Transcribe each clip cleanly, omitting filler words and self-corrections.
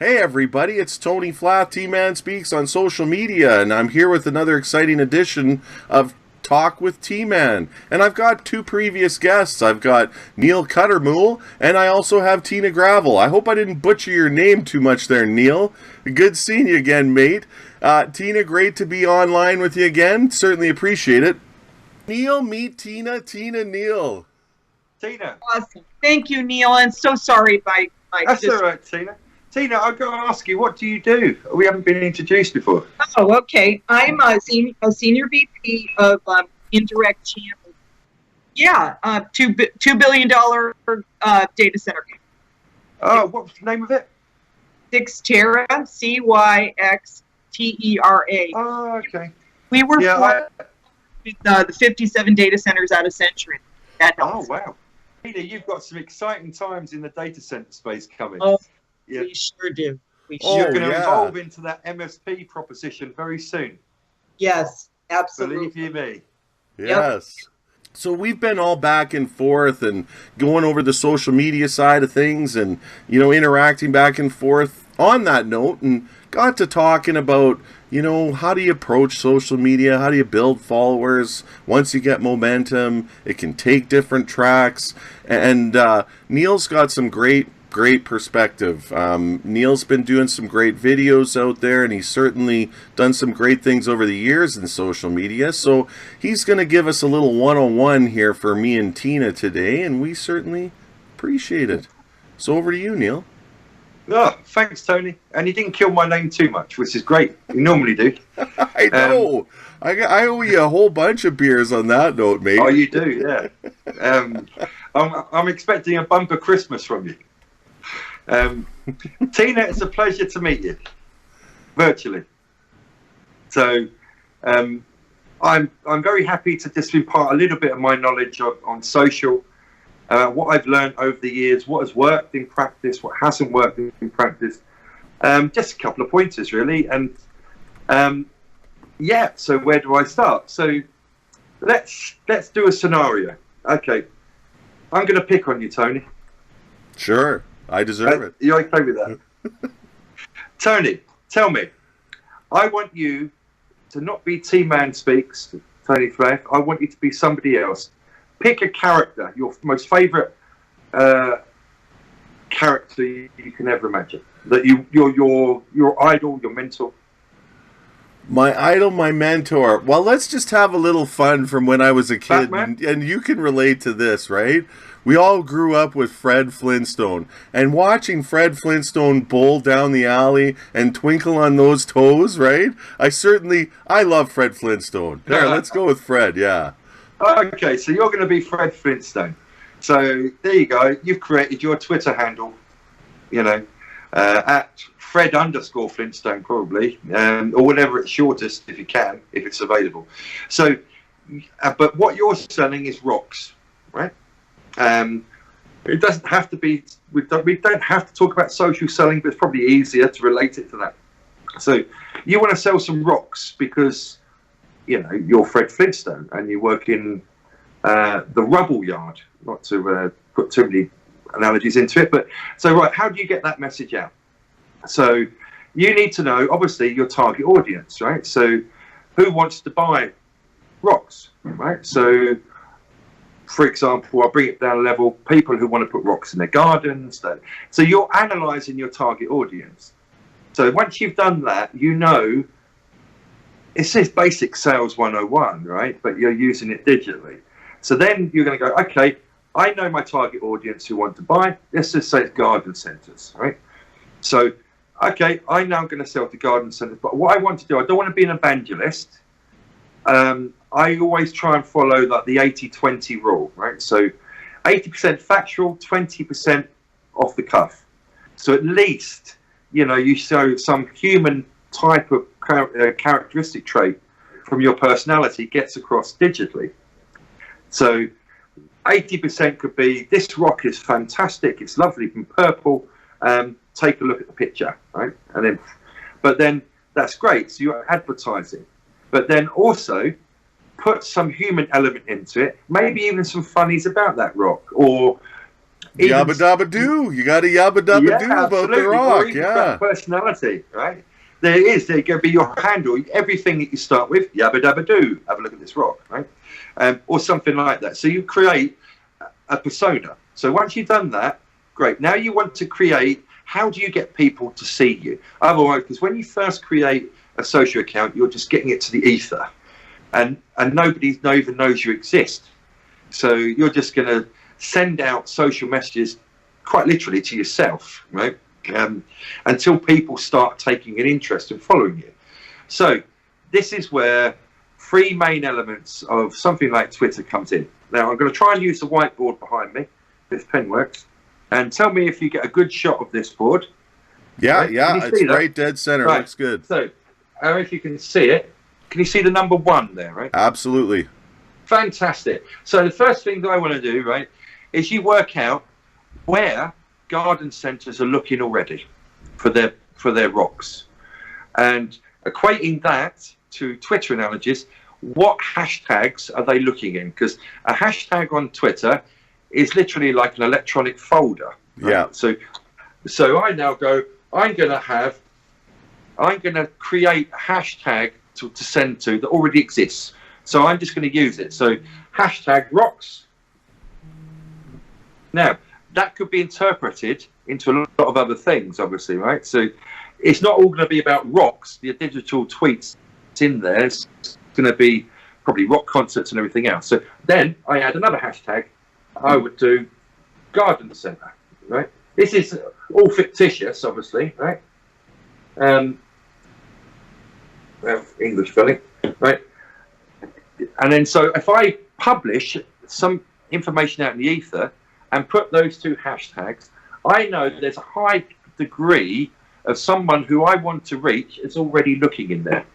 Hey everybody, it's Tony Flath, T-Man Speaks on social media, and I'm here with another exciting edition of Talk with T-Man. And I've got two previous guests. I've got Neil Cuttermool, and I also have Tina Gravel. I hope I didn't butcher your name too much there, Neil. Good seeing you again, mate. Tina, great to be online with you again. Certainly appreciate it. Neil, meet Tina. Tina, Neil. Tina. Awesome. Thank you, Neil, and so sorry if I That's all right, Tina. Tina, I've got to ask you, what do you do? We haven't been introduced before. Oh, okay. I'm a senior VP of indirect channels. Yeah, $2 billion data center. Oh, what's the name of it? Cyxtera, Cyxtera. Oh, okay. We were with the 57 data centers out of Century. Oh, wow. Tina, you've got some exciting times in the data center space coming. Oh, yeah. We sure do. You're going to evolve into that MSP proposition very soon. Yes, absolutely. Believe you me. Yes. Yep. So we've been all back and forth and going over the social media side of things and, interacting back and forth on that note, and got to talking about, how do you approach social media? How do you build followers? Once you get momentum, it can take different tracks. And Neil's got some great perspective. Neil's been doing some great videos out there, and he's certainly done some great things over the years in social media. So he's going to give us a little one-on-one here for me and Tina today, and we certainly appreciate it. So over to you, Neil. Oh, thanks, Tony. And you didn't kill my name too much, which is great. You normally do. I know. I owe you a whole bunch of beers on that note, mate. Oh, you do, yeah. I'm expecting a bumper Christmas from you. Tina, it's a pleasure to meet you virtually. So I'm very happy to just impart a little bit of my knowledge on social, what I've learned over the years, what has worked in practice, what hasn't worked in practice. Just a couple of pointers, really. And so where do I start? So let's do a scenario. Okay, I'm going to pick on you, Tony. Sure. I deserve it. You okay with that? Tony, tell me. I want you to not be T-Man Speaks, Tony Flath. I want you to be somebody else. Pick a character, your most favourite character you can ever imagine. That your idol, your mentor. My idol, my mentor. Well, let's just have a little fun from when I was a kid, and you can relate to this, right? We all grew up with Fred Flintstone, and watching Fred Flintstone bowl down the alley and twinkle on those toes, right? I love Fred Flintstone. There, let's go with Fred, yeah. Okay, so you're going to be Fred Flintstone. So there you go. You've created your Twitter handle, at Fred_Flintstone probably, or whatever it's shortest if you can, if it's available. So, but what you're selling is rocks, right? It doesn't have to be. We don't have to talk about social selling, but it's probably easier to relate it to that. So, you want to sell some rocks because you're Fred Flintstone and you work in the rubble yard. Not to put too many analogies into it, but so right. How do you get that message out? So, you need to know obviously your target audience, right? So, who wants to buy rocks, right? So, for example, I'll bring it down a level, people who want to put rocks in their gardens. So you're analysing your target audience. So once you've done that, it says basic sales 101, right? But you're using it digitally. So then you're going to go, okay, I know my target audience who want to buy. Let's just say it's garden centres, right? So, okay, I know I'm going to sell to garden centres. But what I want to do, I don't want to be an evangelist. I always try and follow the 80-20 rule, right? So 80% factual, 20% off the cuff. So at least, you show some human type of characteristic trait from your personality gets across digitally. So 80% could be, this rock is fantastic, it's lovely and purple, take a look at the picture, right? But then that's great, so you're advertising. But then also put some human element into it, maybe even some funnies about that rock, or Yabba dabba doo. You got a yabba dabba doo about absolutely. the Or rock. even Yeah. personality, right? There it is. There can be your handle. Everything that you start with, yabba dabba doo. Have a look at this rock, right? Or something like that. So you create a persona. So once you've done that, great. Now you want to create. How do you get people to see you? Otherwise, because when you first create a social account, you're just getting it to the ether, and nobody even knows you exist. So you're just going to send out social messages, quite literally, to yourself, right? Until people start taking an interest in following you. So this is where three main elements of something like Twitter comes in. Now I'm going to try and use the whiteboard behind me. This pen works. And tell me if you get a good shot of this board. Yeah, right? yeah, it's right dead center. Right. Looks good. So, if you can see it, can you see the number 1 there, right? Absolutely. Fantastic. So the first thing that I want to do, right, is you work out where garden centres are looking already for their rocks. And equating that to Twitter analogies, what hashtags are they looking in? Because a hashtag on Twitter is literally like an electronic folder. Right? Yeah. So I now go, I'm going to create a hashtag to send to that already exists. So I'm just going to use it. So hashtag rocks. Now, that could be interpreted into a lot of other things, obviously, right? So it's not all going to be about rocks. The digital tweets in there is going to be probably rock concerts and everything else. So then I add another hashtag. I would do garden centre, right? This is all fictitious, obviously, right? English spelling, right? And then so if I publish some information out in the ether and put those two hashtags, I know that there's a high degree of someone who I want to reach is already looking in there.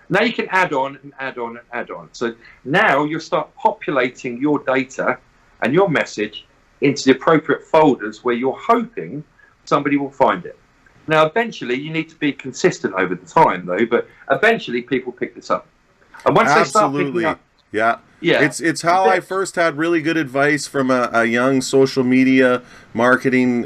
Now you can add on and add on and add on. So now you'll start populating your data and your message into the appropriate folders where you're hoping somebody will find it. Now, eventually, you need to be consistent over the time, though, but eventually people pick this up. And once they start picking up... Yeah. Yeah. It's how I first had really good advice from a young social media marketing,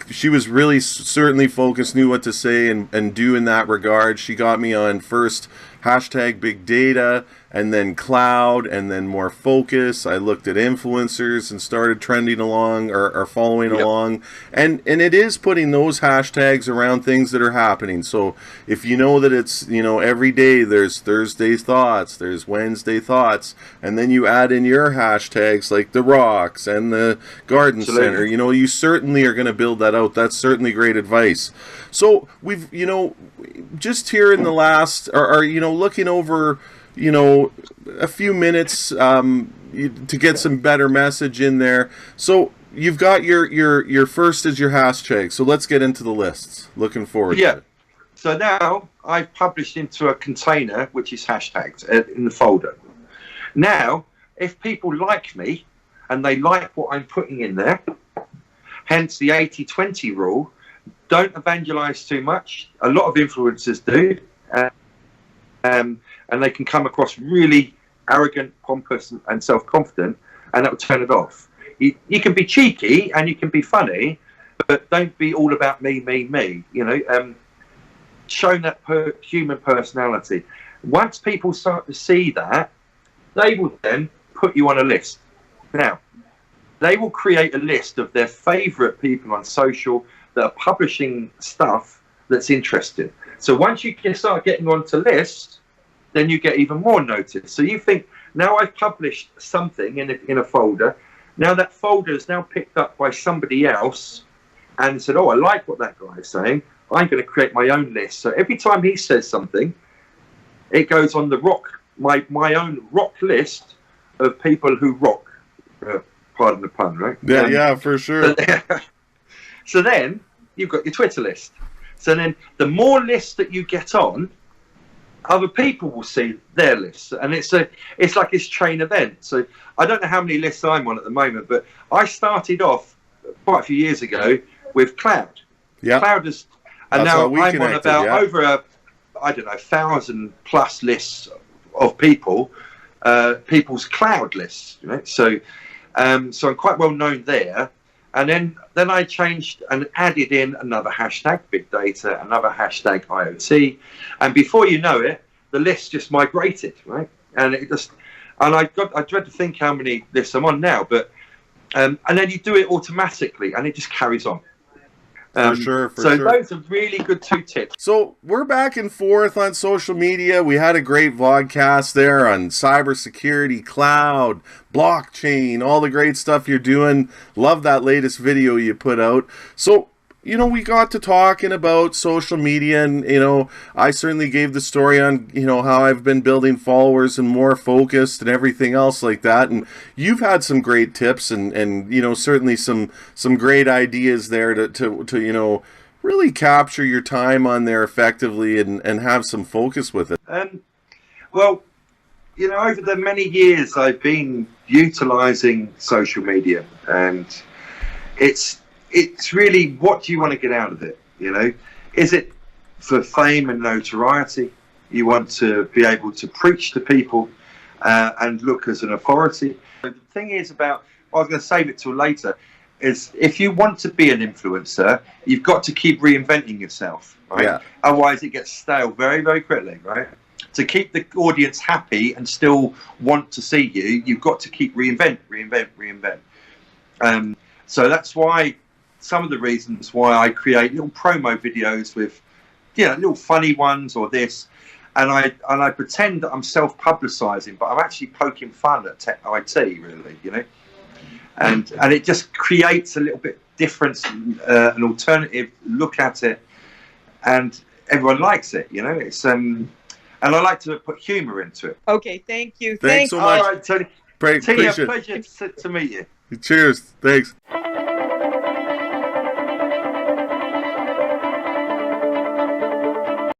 she was really certainly focused, knew what to say and do in that regard. She got me on first hashtag big data and then cloud and then more focus. I looked at influencers and started trending along or following along. And it is putting those hashtags around things that are happening. So if you know that it's, every day there's Thursday thoughts, there's Wednesday thoughts, and then you add in your hashtags like the rocks and the garden center, you certainly are going to build that out. That's certainly great advice. So we've, just here in the last, looking over, a few minutes to get some better message in there. So you've got your first is your hashtag. So let's get into the lists. Looking forward to it. So now I've published into a container, which is hashtags in the folder. Now, if people like me and they like what I'm putting in there, hence the 80-20 rule, don't evangelize too much. A lot of influencers do. And they can come across really arrogant, pompous, and self-confident, and that will turn it off. You can be cheeky and you can be funny, but don't be all about me. Show that human personality. Once people start to see that, they will then put you on a list. Now, they will create a list of their favourite people on social that are publishing stuff that's interesting. So once you can start getting onto lists, then you get even more notice. So you think, now I've published something in a folder. Now that folder is now picked up by somebody else and said, oh, I like what that guy is saying. I'm going to create my own list. So every time he says something, it goes on the my own rock list of people who rock. Pardon the pun, right? Yeah, for sure. So then you've got your Twitter list. So then the more lists that you get on, other people will see their lists, and it's like this chain event. So I don't know how many lists I'm on at the moment, but I started off quite a few years ago with Cloud. Yeah, Cloud is, and now I'm on about over 1,000+ lists of people's Cloud lists. Right? So So I'm quite well known there. And then I changed and added in another hashtag, big data, another hashtag, IoT. And before you know it, the list just migrated, right? And I dread to think how many lists I'm on now, but and then you do it automatically, and it just carries on. For sure. Those are really good 2 tips. So we're back and forth on social media. We had a great vlogcast there on cybersecurity, cloud, blockchain, all the great stuff you're doing. Love that latest video you put out. So, you know, we got to talking about social media, and, you know, I certainly gave the story on, you know, how I've been building followers and more focused and everything else like that. And you've had some great tips and you know, certainly some great ideas there to you know, really capture your time on there effectively and have some focus with it. Well, you know, over the many years I've been utilizing social media, and it's really, what do you want to get out of it? You know, is it for fame and notoriety? You want to be able to preach to people and look as an authority. The thing is about, I was going to save it till later, is if you want to be an influencer, you've got to keep reinventing yourself, right? Yeah. Otherwise it gets stale very, very quickly, right? To keep the audience happy and still want to see you, you've got to keep reinvent. So that's why, some of the reasons why I create little promo videos with, you know, little funny ones or this, and I pretend that I'm self-publicising, but I'm actually poking fun at IT, really, you know, and it just creates a little bit different, an alternative look at it, and everyone likes it, you know. It's and I like to put humour into it. Okay, thank you. Thanks so much. All right, Tony. Appreciate it. Pleasure to meet you. Cheers. Thanks.